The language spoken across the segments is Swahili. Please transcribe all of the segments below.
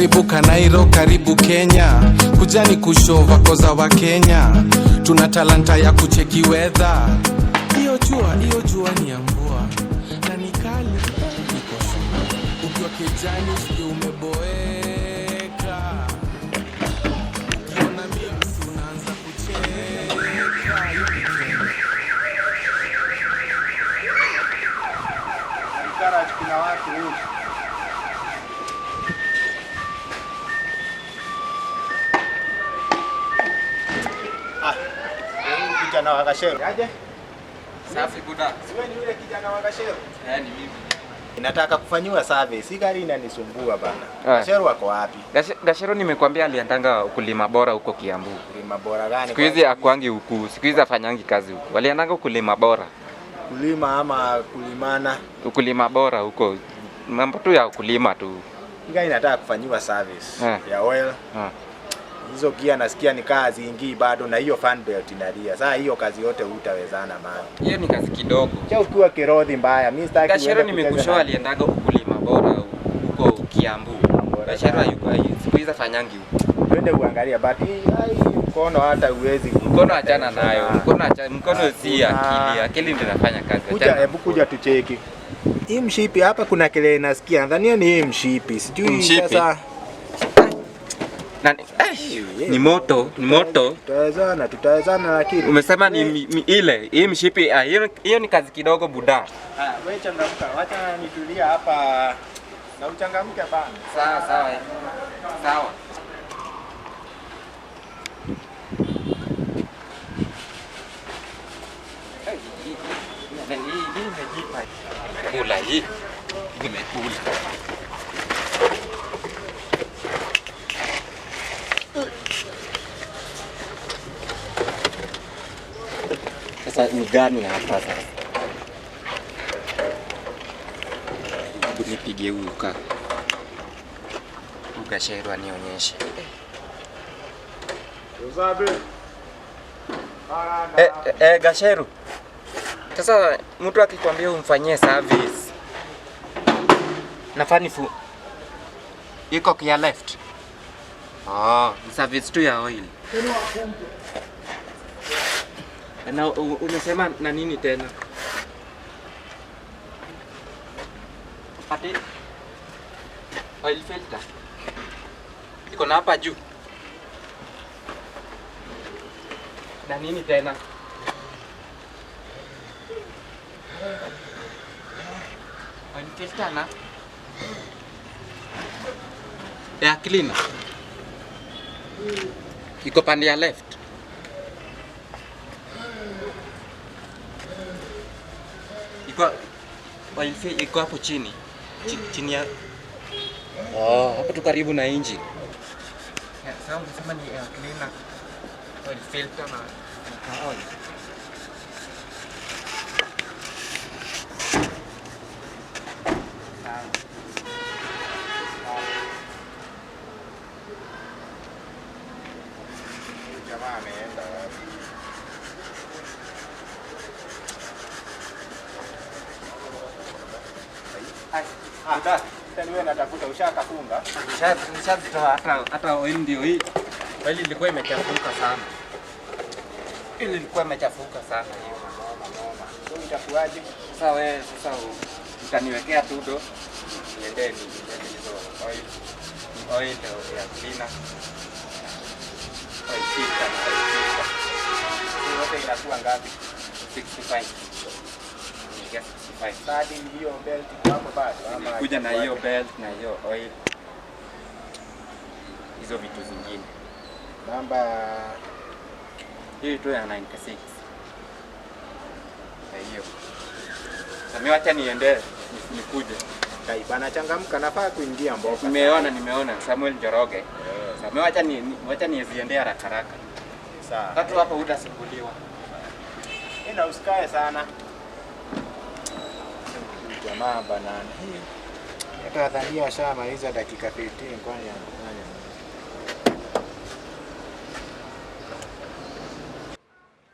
Karibu Kanairo, karibu Kenya, kujani kushova koza wa Kenya. Tuna talanta ya kucheki weather. Iyo jua ni ya mvua na ni kali iko shua. Ukiwa kijani usikie umeboeka. Ukiona memes unaanza kucheka. Garage kuna watu huko. Kijana wa Gashero. Aje? Safi buda. Siwe ni yule kijana wa Gashero? Ni mimi. Nataka kufanyiwa service. Si gari inanisumbua bana. Gashero wako wapi? Gashero nimekwambia aliandanga ukulima bora huko Kiambu. Ukulima bora gani? Siku hizi akwangi huku. Siku hizi afanyangi kazi huko. Waliandanga ukulima bora. Kulima ama kulimana? Ukulima bora huko. Mambo tu ya ukulima tu. Gari nataka kufanyiwa service ya oil. Hizo gia nasikia ni kazi ingi bado na hiyo fan belt inalia. Sasa hiyo kazi yote hutawezana man. Hiyo ni kazi kidogo. Cha ukiwa kirodhi mbaya. Mimi sitaki. Gashero nimekushoa aliendaga ukulima bora huko Kiambu. Gashero yuko siku hizi afanyangi huko. Twende uangalia but mkono hata uwezi. Mkono achana nayo. Mkono si akili. Akili ndio inafanya kazi. Hebu kuja tucheki. Hii mshipi hapa kuna kile nasikia. Nadhani ni hii mshipi. Sijui sasa. Ni moto. Tutawezana lakini. Umesema ni ile hii mshipi hiyo ni kazi kidogo buda. Wewe changamka. Wacha nitulia hapa na uchangamke bana. Sawa. Kula hii. Nimekula. Sasa ni gani hapa sasa? Nipige huka. Gashero anionyeshe. Gashero. Sasa mtu akikwambia umfanyie service. Nafani fu. Iko kia left. Service tu ya oil. Na umesema na nini tena? Ati oil filter. Iko na hapa juu. Na nini tena? Oil filter na ya cleaner. Iko pande ya left. Iko hapo chini. Chini ya hapo tu karibu na engine. Sasa unasema ni air cleaner. Oil filter na oil. Jamaa ameenda wapi? Tani wewe natafuta ushakafunga? Nishatoa hata oil ndio hii. Oil ilikuwa imechafuka sana. Ile ilikuwa imechafuka sana hiyo. Noma. Sio itakuaje? Sasa wewe utaniwekea tu ndo niende hizo oil ya cleaner. Oil filter na oil filter. Yote inakuwa ngapi? 65. Yes, 65. Sadi hiyo belt hapo bado. Kuja na hiyo belt na hiyo oil. Hizo vitu zingine. Namba hii tu ya 96. Hiyo. Sasa acha niende nikuje. Kai bana changamka nafaa kuingia mboka. Nimeona Samuel Njoroge. Sasa wacha niziende haraka haraka. Sawa. Watu hapa utasumbuliwa. Ina usikae sana. Jamaa banana. Hata dhania shamaliza dakika 15 kwani anafanya.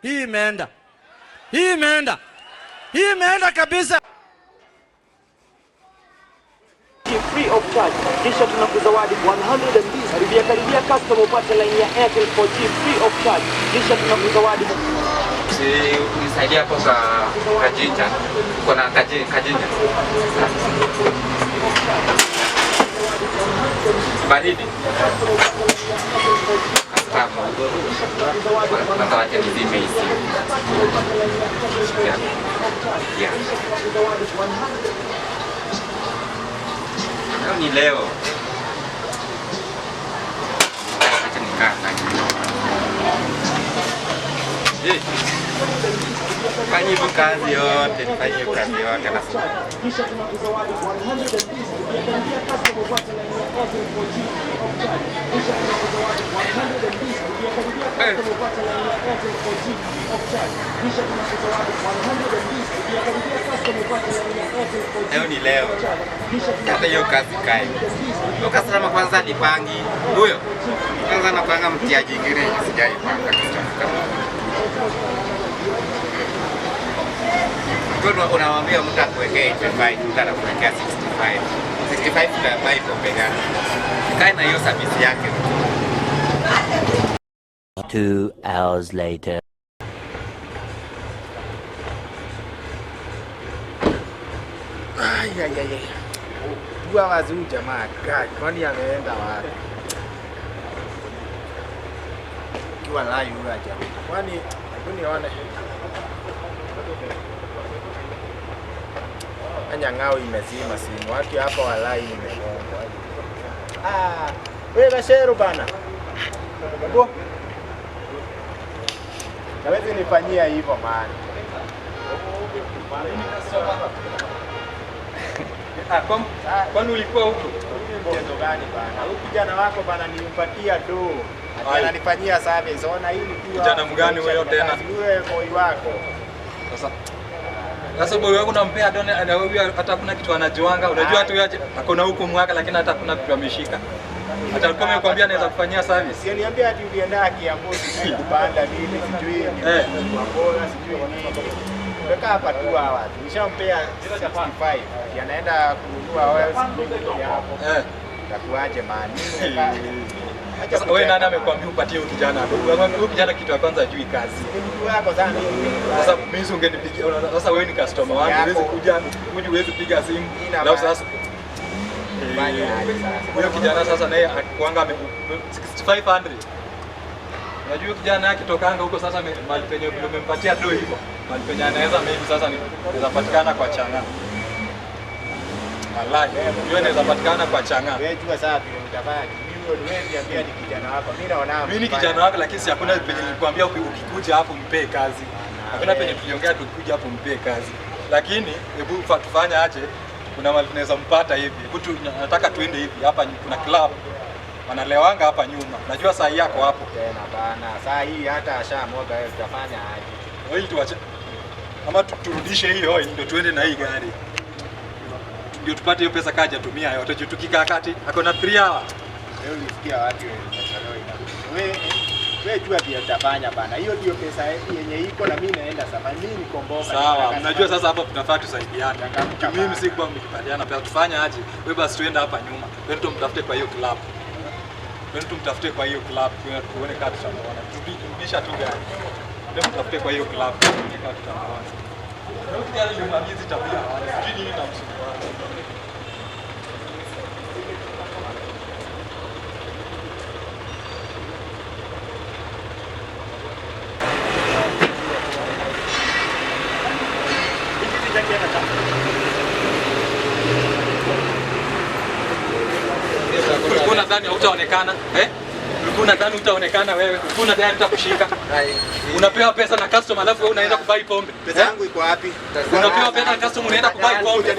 Hii imeenda kabisa. Free of charge. kisha tunakuzawadi 100 MB. Karibia customer upate line ya Airtel 4G free of charge, kisha tunakuzawadi. Nisaidia hapo kajinja. Kuna kajinja. Baridi. Kama wacha nizime hizi. Yeah. Ni leo. Acha nikaa. Fanya hiyo kazi yote na Kisha tunakuzawadi 100 MB. Karibia customer upate line ya Airtel 4G of charge. Kisha tunakuzawadi 100 MB. Karibia customer upate line ya Airtel 4G of charge. Kisha tunakuzawadi 100 MB. Karibia customer upate line ya Airtel 4G. Leo ni leo. Hata hiyo kazi kai. Kwa customer kwanza ni pangi. Huyo. Kwanza napanga mtiaji ingine sijaipanga kama. Kwa unamwambia mtu akuwekee 85, mtu anakuwekea 65. 65 utabai pombe gani? Kae na hiyo service yake. 2 hours later. Ay. Dua wazuri jamaa, kwani ameenda wapi? Kiwa lai huyo jamaa. Kwani unione Anyang'ao imezima simu. Watu hapa walai nimegongwa. Wewe Bashero bana. Babo. Hawezi nifanyia hivyo maana. Kwani ulikuwa huko? Mchezo gani bana? Huyu kijana wako bana nilimpatia do. Ananifanyia service. Ona hii nikiwa. Kijana mgani wewe tena? Yule boy wako. Sasa boy wako unampea done hata kuna kitu anajuanga. Unajua tu yaje akona huko mwaka lakini hata kuna kitu ameshika. Hata kama nikwambia anaweza kufanyia service. Si niambia ati ulienda Kiambu sijui kupanda nini sijui bora sijui nini. Weka hapa tu hawa. Nishampea 65. Anaenda kununua oil sijui hapo. Takuaje mani? Sasa wewe nani amekwambia upatie huyu kijana? Huyu kijana kitu ya kwanza ajui kazi. Mtu wako sana. Sasa mimi ungenipigia. Sasa wewe ni customer wangu, huwezi kuja, huwezi piga simu. Na sasa huyo kijana sasa naye akikwanga 6500. Unajua kijana akitokanga huko sasa mali penye umempatia do hivyo. Mali penye anaweza maybe sasa inaweza patikana kwa changa. Wallahi, hiyo inaweza patikana kwa changa. Wewe jua sasa utabaki. Wewe niambia ni kijana wako. Mimi naona mimi ni kijana wako lakini si hakuna penye nilikwambia ukikuja hapo mpe kazi. Hakuna penye tuliongea tukuje hapo mpe kazi. Lakini hebu tufanye aje? Kuna mali tunaweza mpata hivi. Hebu nataka tuende hivi. Hapa kuna club. Wanalewanga hapa nyuma. Najua saa hii yako hapo. Tena bana. Saa hii hata ashamwaga wewe utafanya aje? Wewe tuache. Ama turudishe hiyo oil ndio tuende na hii gari. Ndio tupate hiyo pesa kaja tumia yote tukikaa kati. Akona 3 hours. Wewe ulisikia wapi wewe? Wewe jua pia utafanya bana. Hiyo ndio pesa yenye iko na mimi naenda safari. Mimi nikomboka. Sawa, unajua sasa hapa tunafaa tusaidiane. Mimi si kwa mkipatiana pesa tufanye aje? Wewe basi tuende hapa nyuma. Twende tumtafute kwa hiyo club. Twende tumtafute kwa hiyo club tuone kama tutamuona. Turudisha tu gari. Twende tumtafute kwa hiyo club tuone kama tutamuona. Ndio kijana yule mamizi tabia. Sijui nini namsumbua. Ulikuwa unadhani hutaonekana? Ulikuwa unadhani hutaonekana wewe? Ulikuwa unadhani nitakushika? Unapewa pesa na customer alafu wewe unaenda kubai pombe. Pesa yangu iko wapi? Unapewa pesa na customer unaenda kubai pombe.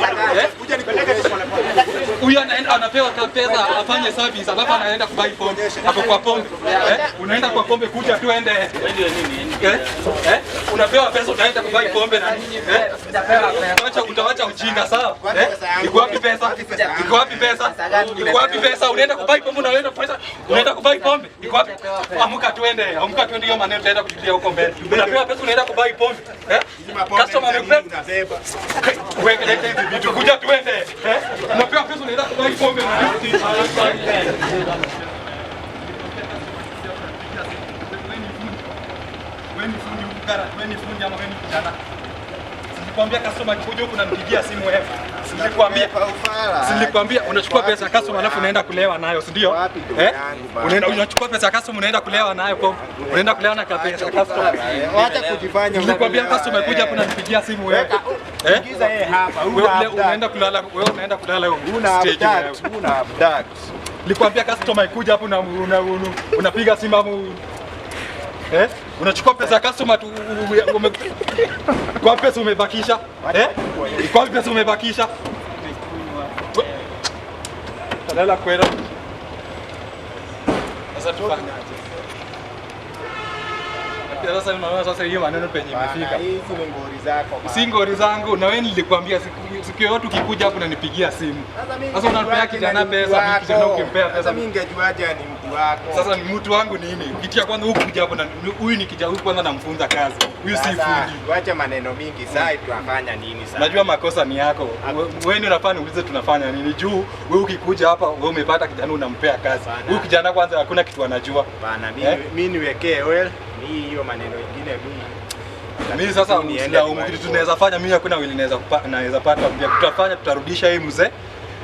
Kuja nipeleke pole pole. Huyu anapewa pesa afanye service alafu anaenda kubai pombe. Hapo kwa pombe. Unaenda kwa pombe kuja tu ende. Unapewa pesa utaenda kubai pombe na nini? Utawacha ujinga sawa? Iko wapi pesa? Iko wapi pesa? Iko wapi pesa? Unaenda kubai pombe na unaenda kubai pombe. twende. Iko wapi? Amka twende. Amka twende, hiyo maneno tutaenda kujulia huko mbele. Unapewa pesa unaenda kubai pombe. Customer amekupa. Wewe leta hizi vitu kuja twende. Unapewa pesa unaenda kubai pombe. Wewe ni fundi ama wewe ni kijana? Nilikwambia customer akikuja huko unanipigia simu wewe. Nilikwambia unachukua pesa ya customer alafu unaenda kulewa nayo, si ndio? Unachukua pesa ya customer unaenda kulewa nayo kwa. Unaenda kulewa na pesa ya customer. Wacha kujifanya. Nilikwambia customer akikuja hapo unanipigia simu wewe. Ingiza yeye hapa. Unaenda kulala, wewe unaenda kulala huko. Una abduct. Nilikwambia customer akikuja hapo unapiga simu hapo. Unachukua pesa ya customer tu kwa pesa umebakisha? Kwa pesa umebakisha? Talala kwenda. Sasa tufanyaje? Sasa unaona sasa hiyo maneno penye imefika. Hizi ni ngori zako. Si ngori zangu, na wewe nilikwambia siku yote ukikuja hapo unanipigia simu. Sasa unanipea kijana pesa, mimi kijana ukimpea pesa. Sasa mimi ningejuaje ni mtu wako? Sasa ni mtu wangu nini? Kitu ya kwanza huku kuja hapo na huyu ni kijana, huyu kwanza namfunza kazi. Huyu si fundi. Wacha maneno mingi, sasa tunafanya nini sasa? Najua makosa ni yako. Wewe ndio unafanya uulize tunafanya nini? Juu wewe ukikuja hapa wewe umepata kijana unampea kazi. Huyu kijana kwanza hakuna kitu anajua. Bana mimi niwekee oil, ni hiyo maneno mengine mimi sasa kitu tunaweza fanya, mimi hakuna wili naweza pata pia tutafanya, tutarudisha hii mzee.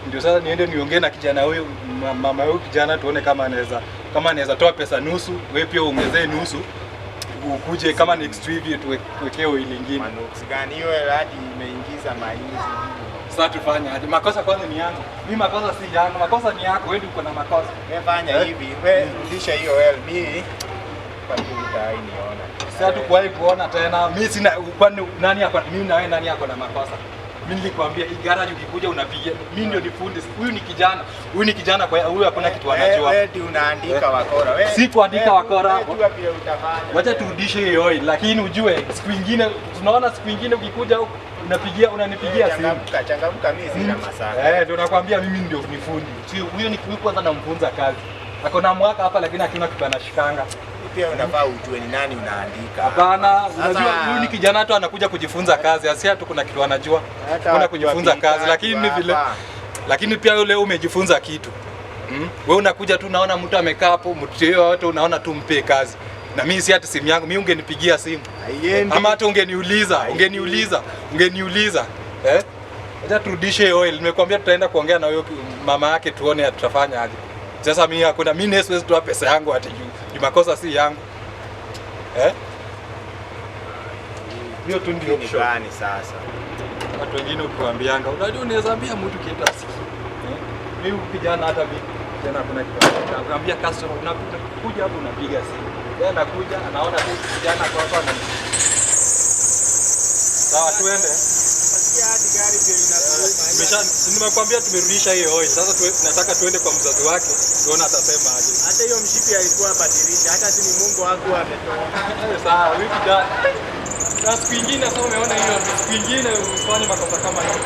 Ndio sasa niende niongee na kijana huyu, mama huyu kijana, tuone kama anaweza toa pesa nusu, wewe pia uongezee nusu. Ukuje kama next week tuwekee oil nyingine. Manuksi gani hiyo hadi imeingiza mainzi. Sasa tufanye aje? Makosa kwanza ni yangu. Mimi makosa si yangu, makosa ni yako, wewe ndio uko na makosa. Wewe fanya hivi, wewe rudisha hiyo oil, mimi kwa kutai niona. Sasa tukuwahi kuona tena. Mimi sina kwani nani hapa, mimi na wewe nani yako na makosa? Mimi nilikwambia hii garage ukikuja unapigia. Mimi ndio nifundi. Huyu ni kijana kwa huyu hakuna kitu anajua. Wewe ndio unaandika wakora. Wewe si kuandika wakora. Unajua pia utafanya. Wacha turudishe hiyo oil, lakini ujue siku nyingine tunaona siku nyingine ukikuja huko unanipigia simu. Changamka mimi sina masaa. Ndio nakwambia mimi ndio nifundi. Si huyo ni kwanza namfunza kazi. Ako na mwaka hapa lakini hakuna kitu anashikanga. Pia unafaa ujue ni nani unaandika. Hapana, unajua huyu ni kijana tu anakuja kujifunza kazi. Asia tu kuna kitu anajua. Kuna kujifunza kazi lakini pia yule umejifunza kitu. Wewe unakuja tu unaona mtu amekaa hapo, mtu yote unaona tu mpe kazi. Na mimi si hata simu yangu, mimi ungenipigia simu. Ama hata ungeniuliza. Acha turudishe oil. Nimekwambia tutaenda kuongea na huyo mama yake tuone tutafanya aje. Sasa mimi hakuna, mimi siwezi toa pesa yangu hata juu. Ni makosa si yangu. Hiyo tu ndio gani sasa. Watu wengine ukiwaambianga, unajua unaweza ambia mtu kitu asiki. Mimi kijana hata mimi tena kuna kitu. Nakwambia customer unakuja kuja hapo unapiga simu. Yeye anakuja anaona tu kijana kwa hapa na sawa tuende. Hadi gari ndio inakuja. Nimekwambia tumerudisha hiyo oil. Sasa tunataka tuende kwa mzazi wake. Tuone atasema aje. Hata hiyo mshipi alikuwa badilisha. Hata si ni Mungu wangu ametoa. Sawa, wewe kijana. Na siku nyingine sasa umeona hiyo siku nyingine usifanye makosa kama hiyo.